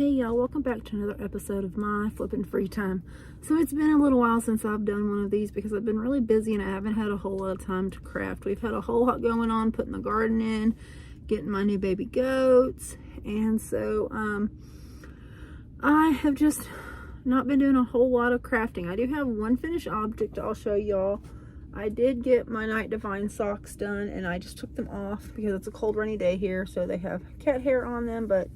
Hey y'all, welcome back to another episode of my flipping free time. So it's been a little while since I've done one of these because I've been really busy and I haven't had a whole lot of time to craft. We've had a whole lot going on, putting the garden in, getting my new baby goats, and so I have just not been doing a whole lot of crafting. I do have one finished object I'll show y'all. I did get my Night Divine socks done and I just took them off because it's a cold rainy day here, so they have cat hair on them, but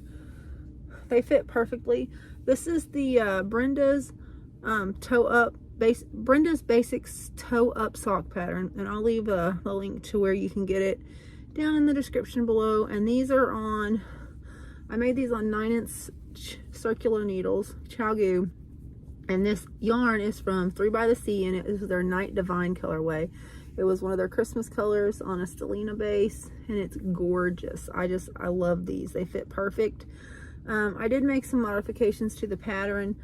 they fit perfectly. This is the Brenda's Brenda's Basics toe up sock pattern, and I'll leave a link to where you can get it down in the description below. And these are on, I made these on 9" circular needles, ChiaoGoo, and this yarn is from 3 by the Sea, and it is their Night Divine colorway. It was one of their Christmas colors on a Stellina base, and it's gorgeous. I love these. They fit perfect. I did make some modifications to the pattern.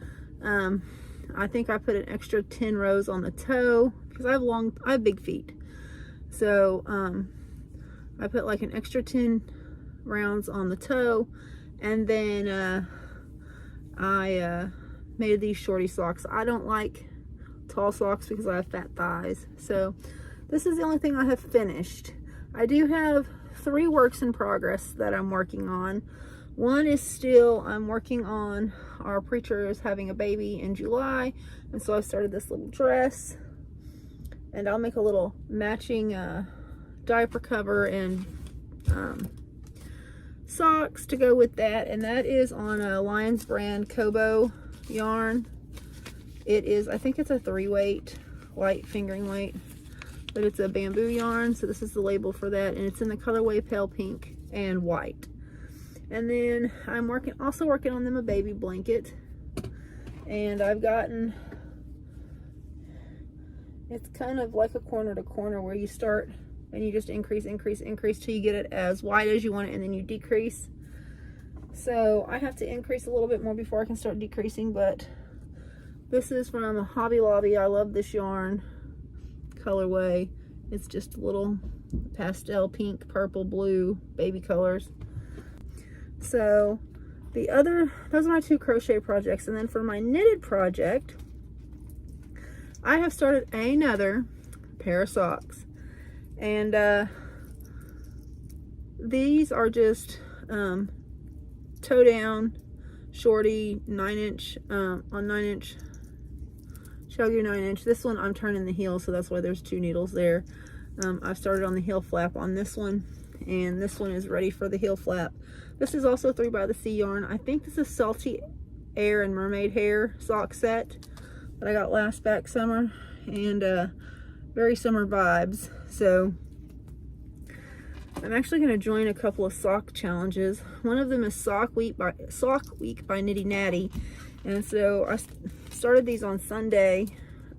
I think I put an extra 10 rows on the toe because I have big feet. So I put like an extra 10 rounds on the toe, and then I made these shorty socks. I don't like tall socks because I have fat thighs. So this is the only thing I have finished. I do have 3 works in progress that I'm working on. One is still, I'm working on, our preacher is having a baby in July, and so I started this little dress, and I'll make a little matching diaper cover and socks to go with that, and that is on a Lions brand Kobo yarn. It is, I think it's a 3-weight, light fingering weight, but it's a bamboo yarn, so this is the label for that, and it's in the colorway pale pink and white. And then I'm also working on them a baby blanket, and I've gotten, it's kind of like a corner to corner where you start and you just increase till you get it as wide as you want it, and then you decrease. So I have to increase a little bit more before I can start decreasing, but this is from Hobby Lobby. I love this yarn colorway. It's just little pastel pink, purple, blue, baby colors. So those are my 2 crochet projects. And then for my knitted project, I have started another pair of socks, and these are just toe down shorty 9" on 9" ChiaoGoo 9". This one I'm turning the heel, so that's why there's 2 needles there. I've started on the heel flap on this one, and this one is ready for the heel flap. This is also 3 by the Sea yarn. I think this is Salty Air and Mermaid Hair sock set that I got last back summer, and very summer vibes. So I'm actually going to join a couple of sock challenges. One of them is Sock Week by Nitty Natty, and so I started these on Sunday,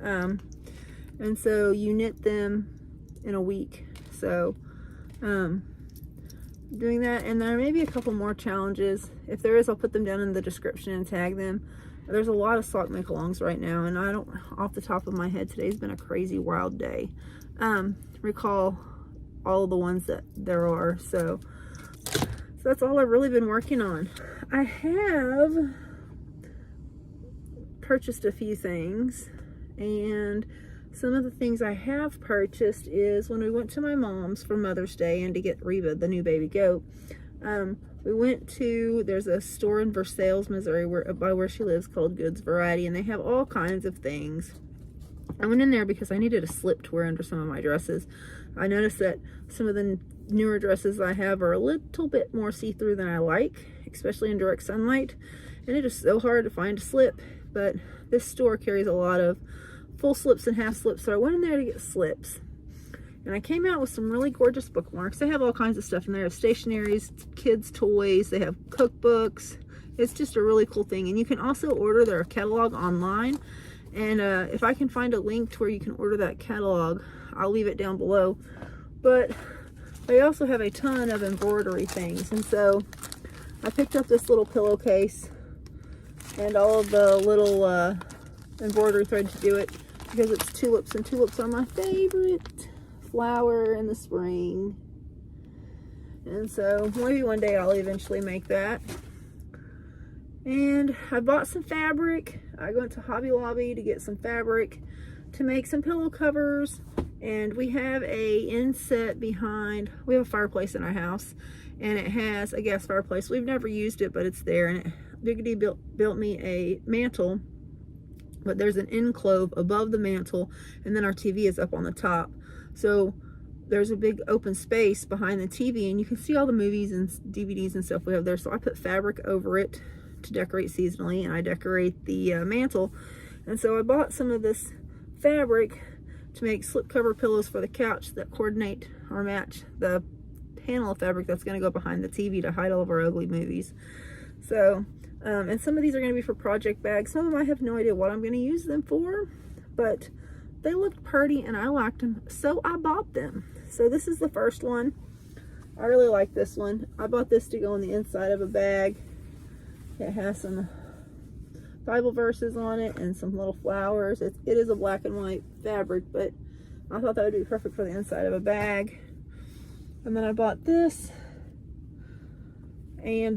and so you knit them in a week. So doing that, and there may be a couple more challenges. If there is, I'll put them down in the description and tag them. There's a lot of sock make-alongs right now, and I don't, off the top of my head, today's been a crazy wild day. Recall all of the ones that there are. So that's all I've really been working on. I have purchased a few things, and some of the things I have purchased is when we went to my mom's for Mother's Day and to get Reba, the new baby goat, we went to, there's a store in Versailles, Missouri, by where she lives, called Goods Variety, and they have all kinds of things. I went in there because I needed a slip to wear under some of my dresses. I noticed that some of the newer dresses I have are a little bit more see-through than I like, especially in direct sunlight, and it is so hard to find a slip, but this store carries a lot of full slips and half slips, so I went in there to get slips, and I came out with some really gorgeous bookmarks. They have all kinds of stuff in there, stationaries, kids toys, they have cookbooks. It's just a really cool thing, and you can also order their catalog online, and if I can find a link to where you can order that catalog, I'll leave it down below. But they also have a ton of embroidery things, and so I picked up this little pillowcase and all of the little embroidery thread to do it, because it's tulips, and tulips are my favorite flower in the spring. And so maybe one day I'll eventually make that. And I bought some fabric. I went to Hobby Lobby to get some fabric to make some pillow covers. And we have a inset behind, we have a fireplace in our house, and it has a gas fireplace. We've never used it, but it's there. And Biggity built me a mantle, but there's an enclosure above the mantle, and then our TV is up on the top. So there's a big open space behind the TV, and you can see all the movies and DVDs and stuff we have there. So I put fabric over it to decorate seasonally, and I decorate the mantle. And so I bought some of this fabric to make slipcover pillows for the couch that coordinate or match the panel of fabric that's going to go behind the TV to hide all of our ugly movies. So, and some of these are going to be for project bags. Some of them I have no idea what I'm going to use them for, but they looked pretty and I liked them, so I bought them. So this is the first one. I really like this one. I bought this to go on the inside of a bag. It has some Bible verses on it and some little flowers. It is a black and white fabric, but I thought that would be perfect for the inside of a bag. And then I bought this, and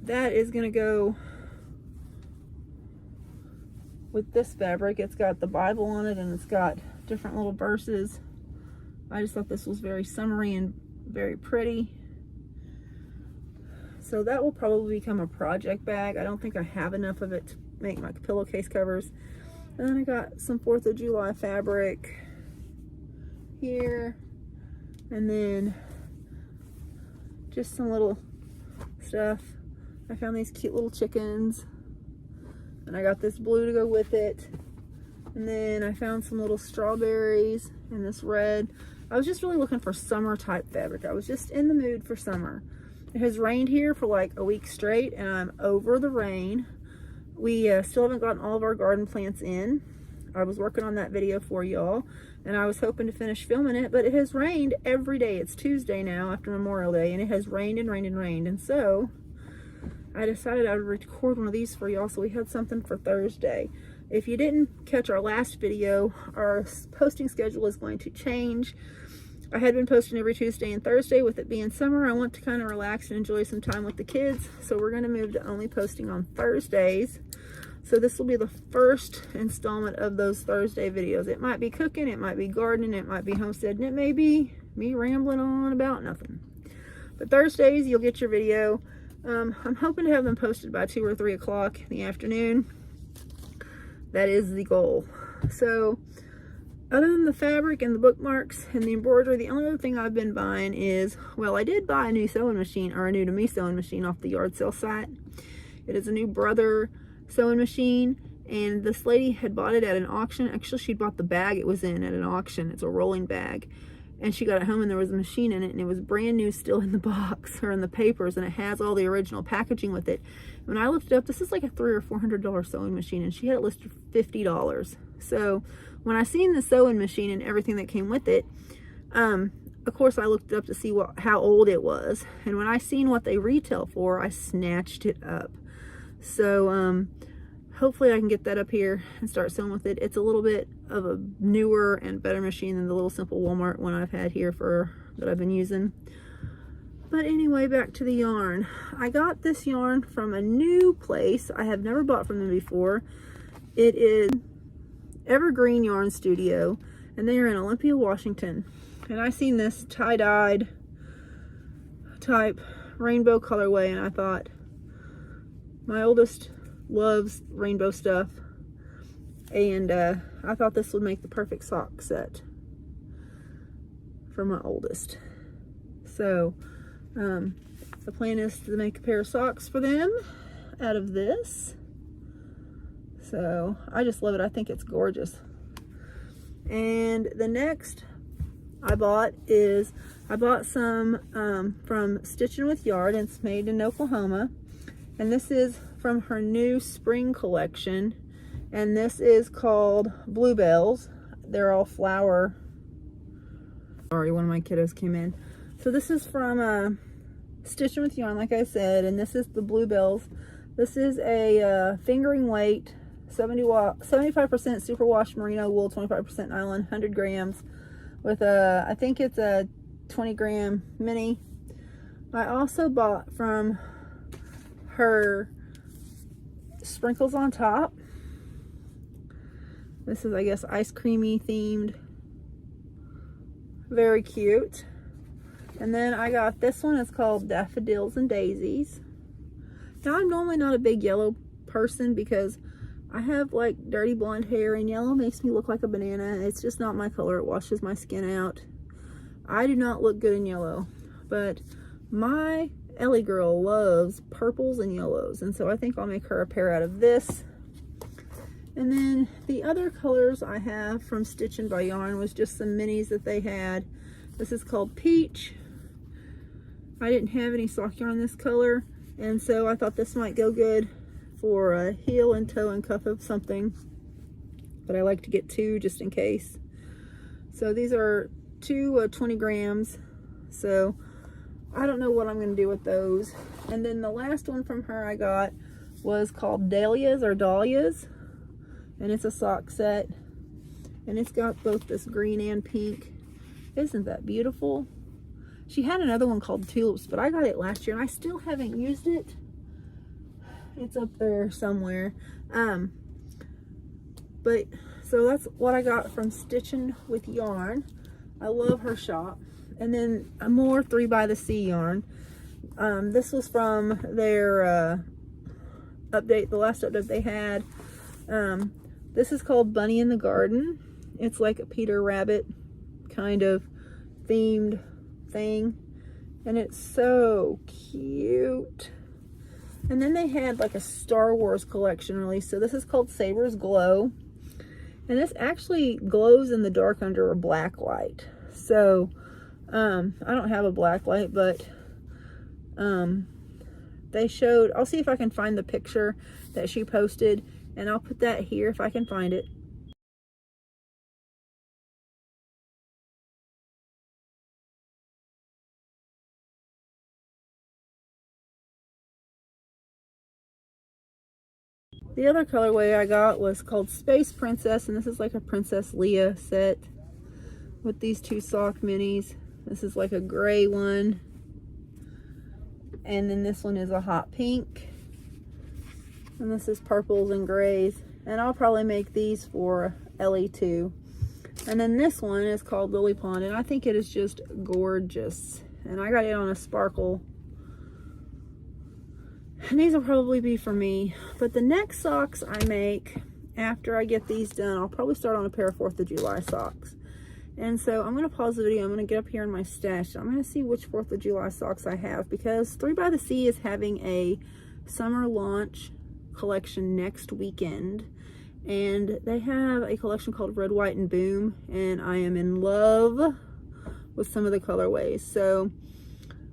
that is going to go with this fabric. It's got the Bible on it, and it's got different little verses. I just thought this was very summery and very pretty. So that will probably become a project bag. I don't think I have enough of it to make my pillowcase covers. And then I got some 4th of July fabric here. And then just some little stuff. I found these cute little chickens. And I got this blue to go with it. And then I found some little strawberries and this red. I was just really looking for summer type fabric. I was just in the mood for summer. It has rained here for like a week straight, and I'm over the rain. We still haven't gotten all of our garden plants in. I was working on that video for y'all, and I was hoping to finish filming it, but it has rained every day. It's Tuesday now after Memorial Day, and it has rained and rained and rained. And so I decided I would record one of these for y'all, so we had something for Thursday. If you didn't catch our last video, our posting schedule is going to change. I had been posting every Tuesday and Thursday. With it being summer, I want to kind of relax and enjoy some time with the kids. So we're going to move to only posting on Thursdays. So this will be the first installment of those Thursday videos. It might be cooking, it might be gardening, it might be homesteading, it may be me rambling on about nothing. But Thursdays, you'll get your video. I'm hoping to have them posted by 2 or 3 o'clock in the afternoon. That is the goal. So other than the fabric and the bookmarks and the embroidery, the only other thing I've been buying is, well, I did buy a new sewing machine, or a new to me sewing machine off the yard sale site. It is a new Brother sewing machine, and this lady had bought it at an auction. Actually, she bought the bag it was in at an auction. It's a rolling bag. And she got it home and there was a machine in it, and it was brand new still in the box or in the papers, and it has all the original packaging with it. When I looked it up, this is like a $300 or $400 sewing machine, and she had it listed for $50. So when I seen the sewing machine and everything that came with it, of course I looked it up to see how old it was. And when I seen what they retail for, I snatched it up. So hopefully I can get that up here and start sewing with it. It's a little bit of a newer and better machine than the little simple Walmart one I've had here that I've been using. But anyway, back to the yarn. I got this yarn from a new place. I have never bought from them before. It is Evergreen Yarn Studio, and they are in Olympia, Washington. And I seen this tie-dyed type rainbow colorway, and I thought, my oldest loves rainbow stuff, and I thought this would make the perfect sock set for my oldest. So the plan is to make a pair of socks for them out of this. So I just love it. I think it's gorgeous. And the next I bought some from Stitching with Yard, and it's made in Oklahoma. And this is from her new spring collection. And this is called Bluebells. They're all flower. Sorry, one of my kiddos came in. So this is from Stitching with Yarn, like I said, and this is the Bluebells. This is a fingering weight, 75% superwash merino wool, 25% nylon, 100 grams, with a, I think it's a 20 gram mini. I also bought from her sprinkles on top. This is, I guess, ice creamy themed. Very cute. And then I got this one. It's called Daffodils and Daisies. Now, I'm normally not a big yellow person because I have like dirty blonde hair, and yellow makes me look like a banana. It's just not my color. It washes my skin out. I do not look good in yellow, but my Ellie girl loves purples and yellows, and so I think I'll make her a pair out of this. And then the other colors I have from Stitchin' by Yarn was just some minis that they had. This is called Peach. I didn't have any sock yarn this color, and so I thought this might go good for a heel and toe and cuff of something, but I like to get two just in case. So these are two 20 grams, so I don't know what I'm going to do with those. And then the last one from her I got was called Dahlias or Dahlias, and it's a sock set, and it's got both this green and pink. Isn't that beautiful? She had another one called Tulips, but I got it last year and I still haven't used it. It's up there somewhere. But so that's what I got from Stitchin' with Yarn. I love her shop. And then more 3 by the Sea yarn. This was from their update, the last update they had. This is called Bunny in the Garden. It's like a Peter Rabbit kind of themed thing, and it's so cute. And then they had like a Star Wars collection release. So this is called Saber's Glow, and this actually glows in the dark under a black light. So I don't have a black light, but they showed, I'll see if I can find the picture that she posted, and I'll put that here if I can find it. The other colorway I got was called Space Princess, and this is like a Princess Leia set with these 2 sock minis. This is like a gray one, and then this one is a hot pink, and this is purples and grays, and I'll probably make these for Ellie too. And then this one is called Lily Pond, and I think it is just gorgeous, and I got it on a sparkle. And these will probably be for me. But the next socks I make, after I get these done, I'll probably start on a pair of 4th of July socks. And so I'm going to pause the video. I'm going to get up here in my stash. I'm going to see which 4th of July socks I have, because 3 by the Sea is having a summer launch collection next weekend. And they have a collection called Red, White, and Boom. And I am in love with some of the colorways. So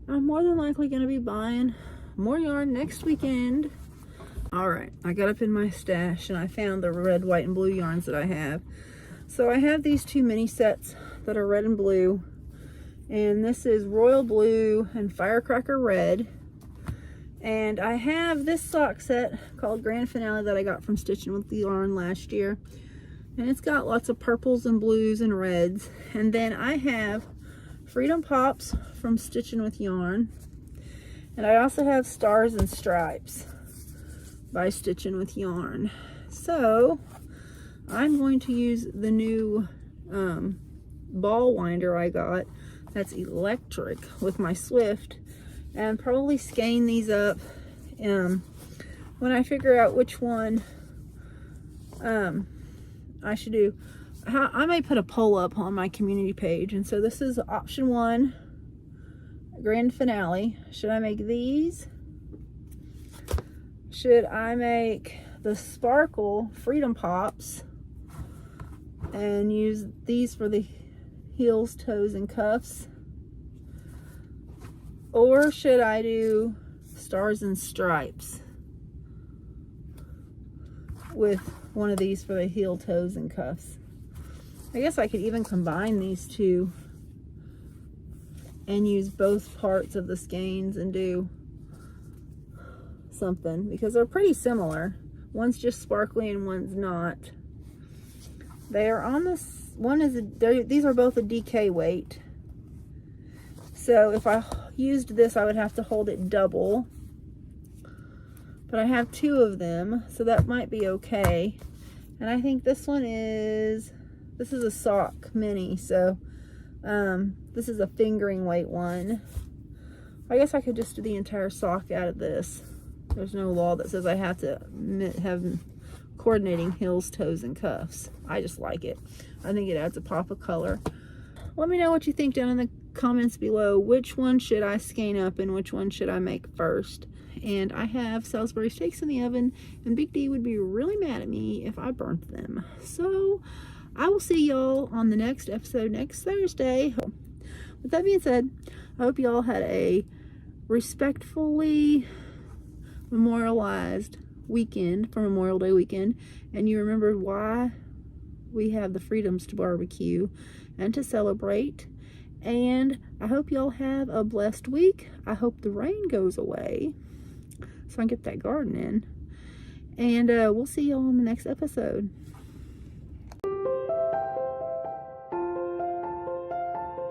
I'm more than likely going to be buying more yarn next weekend. All right, I got up in my stash and I found the red, white, and blue yarns that I have. So I have these 2 mini sets that are red and blue, and this is Royal Blue and Firecracker Red. And I have this sock set called Grand Finale that I got from Stitchin' with Yarn last year, and it's got lots of purples and blues and reds. And then I have Freedom Pops from Stitchin' with Yarn. And I also have Stars and Stripes by Stitchin' with Yarn. So I'm going to use the new ball winder I got that's electric with my Swift, and probably skein these up when I figure out which one I should do. I may put a poll up on my community page. And so this is option 1, Grand Finale. Should I make these? Should I make the Sparkle Freedom Pops and use these for the heels, toes, and cuffs? Or should I do Stars and Stripes with one of these for the heel, toes, and cuffs? I guess I could even combine these 2 and use both parts of the skeins and do something, because they're pretty similar. One's just sparkly and one's not. They are on this one, is these are both a DK weight. So if I used this, I would have to hold it double. but I have 2 of them, so that might be okay. And I think this is a sock mini, so this is a fingering weight one. I guess I could just do the entire sock out of this. There's no law that says I have to have coordinating heels, toes, and cuffs. I just like it. I think it adds a pop of color. Let me know what you think down in the comments below. Which one should I skein up and which one should I make first? And I have Salisbury steaks in the oven, and Big D would be really mad at me if I burnt them. So I will see y'all on the next episode next Thursday. With that being said, I hope y'all had a respectfully memorialized weekend for Memorial Day weekend, and you remembered why we have the freedoms to barbecue and to celebrate. And I hope y'all have a blessed week. I hope the rain goes away so I can get that garden in. And we'll see y'all on the next episode.